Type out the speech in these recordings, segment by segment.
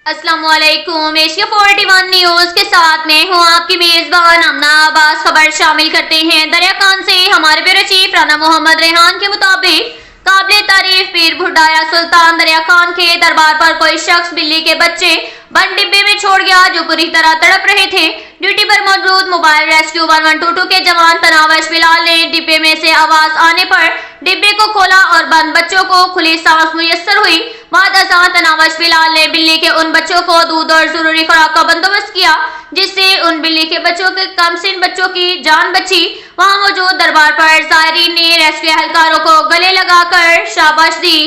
अस्सलाम वालेकुम। Asia 41 news के साथ मैं हूँ आपकी मेजबान अमना अब्बास। खबर शामिल करते हैं। दरिया खान से हमारे ब्यूरो चीफ राना मोहम्मद रेहान के मुताबिक काबिल तारीफ पीर भुड्डाया सुल्तान दरिया खान के दरबार पर कोई शख्स बिल्ली के बच्चे बंद डिब्बे में छोड़ गया जो बुरी तरह तड़प रहे थे। ड्यूटी पर मौजूद मोबाइल रेस्क्यू 1122 के जवान तनावश बिलाल ने डिब्बे में से आवाज आने पर डिब्बे को खोला और बंद बच्चों को खुली सांस मुयस्सर हुई। बाद अज़ां तनावश बिलाल ने बिल्ली के उन बच्चों को दूध और जरूरी खुराक का बंदोबस्त किया जिससे उन बिल्ली के बच्चों के कमसिन बच्चों की जान बची। वहां मौजूद दरबार पर ज़ायरीन ने रेस्क्यू एहलकारों को गले लगाकर शाबाश दी।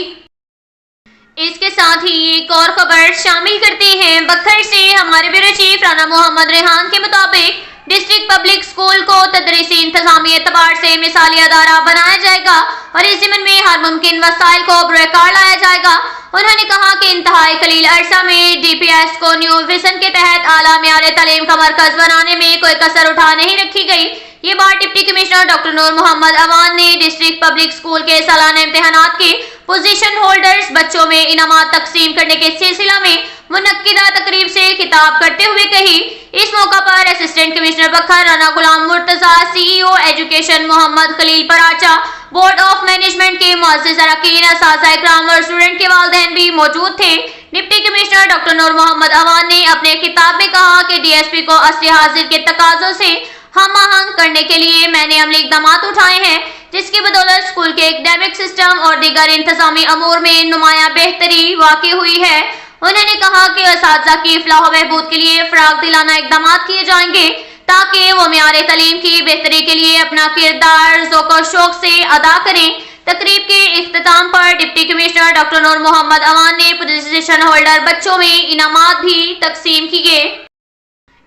इसके साथ ही एक और खबर शामिल करते हैं। बखर से हमारे ब्यूरो चीफ राना मोहम्मद रेहान के मुताबिक डिस्ट्रिक्ट पब्लिक स्कूल को तदरीसी इंतजामी एतबार से मिसाली अदारा बनाया जाएगा और इस ज़िम्न में हर मुमकिन वसाइल को बुरकार लाया जाएगा। उन्होंने कहा कि इंतहाई कलील अरसा में DPS को न्यू विजन के तहत आला मेयार तालीम का मरकज बनाने में कोई कसर उठा नहीं रखी गई। ये बात डिप्टी कमिश्नर डॉक्टर नूर मोहम्मद अवान ने डिस्ट्रिक्ट पब्लिक स्कूल के सालाना इम्तिहानात के पोजीशन होल्डर्स बच्चों में इनामात तकसीम करने के सिलसिला में मुनक्किदा तकरीब से खिताब करते हुए कही। इस मौका पर assistant commissioner Bhakkar Rana Ghulam Murtaza, CEO education Mohammad Khalil Paracha, board of management के मुअज़्ज़िज़ अरकान, असातिज़ा इकराम और स्टूडेंट के वालिदैन भी मौजूद थे। डिप्टी कमिश्नर डॉक्टर नूर मोहम्मद अवान ने अपने खिताब में कहा कि DSP को असली हाजिर के तकाज़ों से हम आहंग करने के लिए मैंने अमली इक़दाम उठाए हैं जिसकी बदौलत स्कूल के एकेडमिक सिस्टम और दीगर इंतजामी अमूर में नुमायां बेहतरी वाक़ई हुई है। उन्होंने कहा कि असातिज़ा की फलाह व बहबूद के लिए फराग दिलाना इक़दाम किए जाएंगे ताकि वो मेयार तालीम की बेहतरी के लिए अपना किरदार ज़ौक़ शौक़ से अदा करें। तकरीब के इख्तिताम पर डिप्टी कमिश्नर डॉक्टर नूर मोहम्मद अवान ने पोजीशन होल्डर बच्चों में इनामात भी तकसीम किए।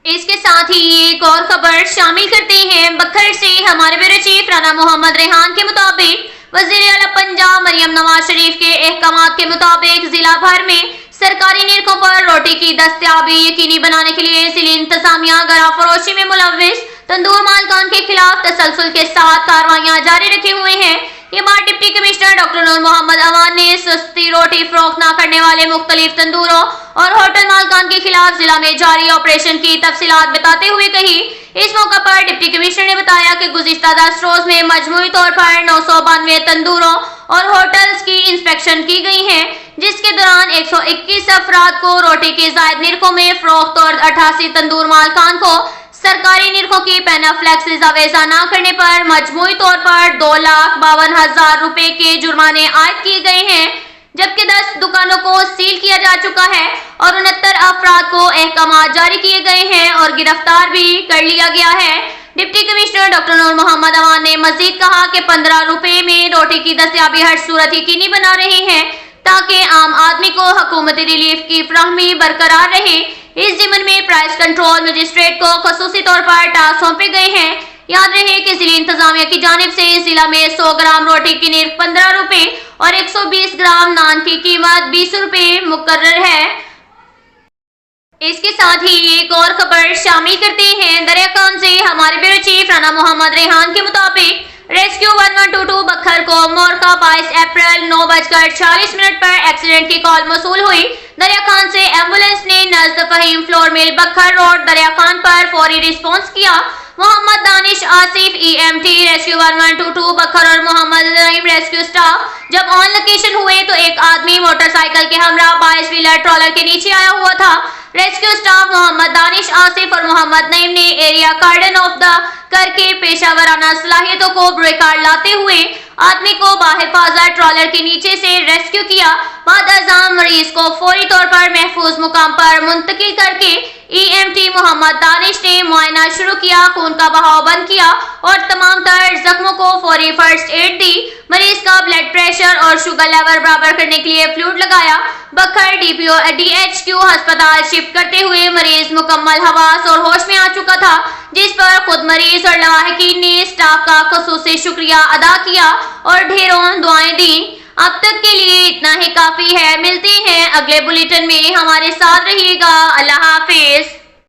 इसके साथ ही एक और खबर शामिल करते हैं। बखर से हमारे ब्यूरो चीफ राना मोहम्मद रेहान के मुताबिक वज़ीर आला पंजाब मरियम नवाज शरीफ के अहकामात के मुताबिक जिला भर में सरकारी निरखों पर रोटी की दस्तयाबी यकीनी बनाने के लिए जिला इंतजामिया गरा फरोशी में मुलव्विस तंदूर मालकान के खिलाफ तसलसल के साथ कार्रवाइयां जारी रखे हुए हैं। ये बात डिप्टी कमिश्नर डॉक्टर नूर मोहम्मद अवान ने सस्ती रोटी फरोख्त न करने वाले मुख्तलिफ तंदूरों और होटल मालकान के खिलाफ जिला में जारी ऑपरेशन की तफसीलात बताते हुए कही। इस मौका पर डिप्टी कमिश्नर ने बताया कि गुज़िश्ता 10 रोज में मजमूई तौर पर 992 तंदूरों और होटल्स की इंस्पेक्शन की गई है जिसके दौरान 121 अफराद को रोटी के जायद निरखों में फरोख्त और 88 तंदूर मालकान को सरकारी निरखों की पेनाफ्लेक्स दस्तावेजा न करने पर मजमूई तौर पर 2,52,000 रुपए के जुर्माने आयद किए गए हैं जबकि 10 दुकानों को सील किया जा चुका है और 69 अफराद को अहकामात जारी किए गए हैं और गिरफ्तार भी कर लिया गया है। डिप्टी कमिश्नर डॉक्टर नूर मोहम्मद अवान ने मजीद कहा कि 15 रुपए में रोटी की दस्तयाबी हर सूरत यकीनी बना रहे हैं ताकि आम आदमी को हुकूमती रिलीफ की फराहमी बरकरार रहे। इस ज़िम्न में प्राइस कंट्रोल मजिस्ट्रेट को खसूसी तौर पर टास्क सौंपे गए हैं। याद रहे कि जिला इंतजामिया की जानिब से जिला में 100 ग्राम रोटी की निर्ख 15 रुपए और 120 ग्राम नान की कीमत 20 रुपए मुकर्रर है। इसके साथ ही एक और खबर शामिल करते हैं। दरिया खान से हमारे ब्यूरो चीफ राना मोहम्मद रेहान के मुताबिक रेस्क्यू 1122 बखर को मोरका 22 अप्रैल 9:40 पर एक्सीडेंट की कॉल मौसूल हुई। दरिया खान से एम्बुलेंस ने नज़द फहीम फ्लोर मिल बखर रोड दरिया खान पर फौरी रिस्पॉन्स किया। मोहम्मद दानिश आसिफ EMT रेस्क्यू 1122 बखर और मोहम्मद नईम रेस्क्यू स्टाफ जब ऑन लोकेशन हुए तो एक आदमी मोटरसाइकिल के हमरा 22 व्हीलर ट्रॉलर के नीचे आया हुआ था। रेस्क्यू स्टाफ मोहम्मद दानिश आसिफ और मोहम्मद नईम ने एरिया कार्डन ऑफ द करके पेशावराना सलाहियतों को बुरकार लाते हुए आदमी को बाहिफाजत ट्रॉलर के नीचे से रेस्क्यू किया। बाद अज़ां मरीज को फौरी तौर पर महफूज मुकाम पर मुंतकिल करके EMT मोहम्मद दानिश ने मुआयना शुरू किया, खून का बहाव बंद किया और तमाम तर जख्मों को फौरी फर्स्ट एड दी। मरीज का ब्लड प्रेशर और शुगर लेवल बराबर करने के लिए फ्लूइड लगाया। बखर DHQ अस्पताल शिफ्ट करते हुए मरीज मुकम्मल हवास और होश में आ चुका था जिस पर खुद मरीज और लवाहिकीन ने स्टाफ का खुसूसी शुक्रिया अदा किया और ढेरों दुआएं दी। अब तक के लिए इतना ही काफी है। मिलते हैं अगले बुलेटिन में, हमारे साथ रहिएगा। अल्लाह हाफिज।